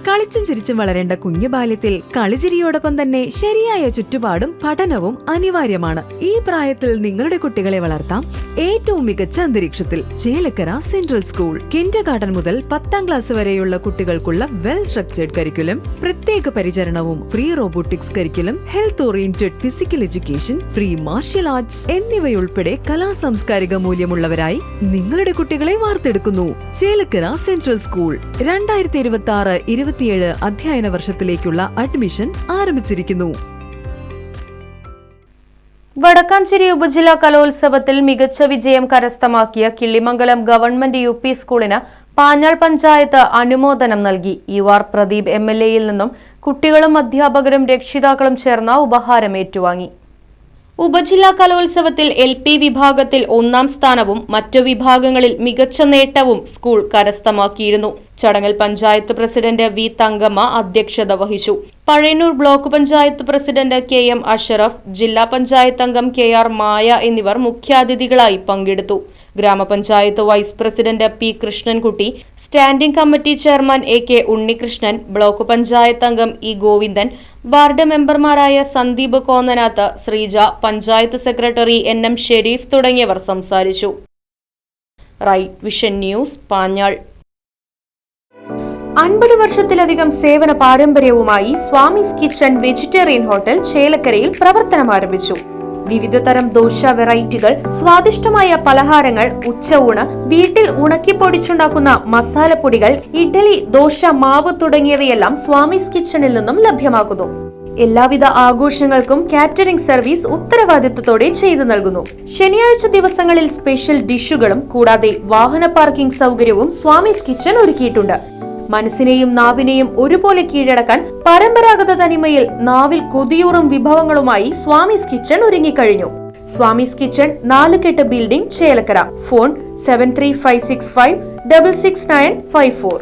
കളിച്ചും ചിരിച്ചും വളരേണ്ട കുഞ്ഞു ബാല്യത്തിൽ കളിചിരിയോടൊപ്പം തന്നെ ശരിയായ ചുറ്റുപാടും പഠനവും അനിവാര്യമാണ്. ഈ പ്രായത്തിൽ നിങ്ങളുടെ കുട്ടികളെ വളർത്താം ഏറ്റവും മികച്ച അന്തരീക്ഷത്തിൽ. Chelakkara central school. കിൻഡർഗാർട്ടൻ മുതൽ 10ാം ക്ലാസ് വരെയുള്ള കുട്ടികൾക്കുള്ള വെൽ സ്ട്രക്ചേർഡ് കരിക്കുലം, പ്രത്യേക പരിചരണവും free robotics curriculum, health oriented physical education, free martial arts എന്നിവയുൾപ്പെടെ കലാസാംസ്കാരിക മൂല്യമുള്ളവരായി നിങ്ങളുടെ കുട്ടികളെ വാർത്തെടുക്കുന്നു. Chelakkara central school. 2026-27 അധ്യയന വർഷത്തിലേക്കുള്ള അഡ്മിഷൻ ആരംഭിച്ചിരിക്കുന്നു. വടക്കാഞ്ചേരി ഉപജില്ലാ കലോത്സവത്തിൽ മികച്ച വിജയം കരസ്ഥമാക്കിയ കിള്ളിമംഗലം ഗവൺമെന്റ് UP സ്കൂളിന് പാഞ്ഞാൾ പഞ്ചായത്ത് അനുമോദനം നൽകി. UR പ്രദീപ് MLAയിൽ നിന്നും കുട്ടികളും അധ്യാപകരും രക്ഷിതാക്കളും ചേർന്ന ഉപഹാരം ഏറ്റുവാങ്ങി. ഉപജില്ലാ കലോത്സവത്തിൽ LP വിഭാഗത്തിൽ 1ാം സ്ഥാനവും മറ്റു വിഭാഗങ്ങളിൽ മികച്ച നേട്ടവും സ്കൂൾ കരസ്ഥമാക്കിയിരുന്നു. ചടങ്ങിൽ പഞ്ചായത്ത് പ്രസിഡന്റ് V തങ്കമ്മ അധ്യക്ഷത വഹിച്ചു. Pazhayannur block panchayat president KM Ashraf, ജില്ലാ പഞ്ചായത്ത് അംഗം KR മായ എന്നിവർ മുഖ്യാതിഥികളായി പങ്കെടുത്തു. ഗ്രാമപഞ്ചായത്ത് vice president P Krishnankutty, standing committee chairman AK Unnikrishnan, block panchayat അംഗം E ഗോവിന്ദൻ, വാർഡ് മെമ്പർമാരായ സന്ദീപ് കോന്നനാത്ത്, ശ്രീജ, പഞ്ചായത്ത് സെക്രട്ടറി NM ഷെരീഫ് തുടങ്ങിയവർ സംസാരിച്ചു. Right vision news, Panjal. 50 വർഷത്തിലധികം സേവന പാരമ്പര്യവുമായി സ്വാമീസ് കിച്ചൺ വെജിറ്റേറിയൻ ഹോട്ടൽ ചേലക്കരയിൽ പ്രവർത്തനം ആരംഭിച്ചു. വിവിധ തരം ദോശ വെറൈറ്റികൾ, സ്വാദിഷ്ടമായ പലഹാരങ്ങൾ, ഉച്ചയൂണ്, വീട്ടിൽ ഉണക്കിപ്പൊടിച്ചുണ്ടാക്കുന്ന മസാലപ്പൊടികൾ, ഇഡ്ഡലി, ദോശ മാവ് തുടങ്ങിയവയെല്ലാം സ്വാമീസ് കിച്ചണിൽ നിന്നും ലഭ്യമാകുന്നു. എല്ലാവിധ ആഘോഷങ്ങൾക്കും കാറ്ററിംഗ് സർവീസ് ഉത്തരവാദിത്വത്തോടെ ചെയ്തു നൽകുന്നു. ശനിയാഴ്ച ദിവസങ്ങളിൽ സ്പെഷ്യൽ ഡിഷുകളും കൂടാതെ വാഹന പാർക്കിംഗ് സൗകര്യവും സ്വാമീസ് കിച്ചൺ ഒരുക്കിയിട്ടുണ്ട്. മനസ്സിനെയും നാവിനെയും ഒരുപോലെ കീഴടക്കാൻ പരമ്പരാഗത തനിമയിൽ നാവിൽ കൊതിയൂറും വിഭവങ്ങളുമായി സ്വാമീസ് കിച്ചൺ ഒരുങ്ങിക്കഴിഞ്ഞു. സ്വാമീസ് കിച്ചൺ 4 കെട്ട് ബിൽഡിംഗ്, ചേലക്കര. ഫോൺ 7356566954.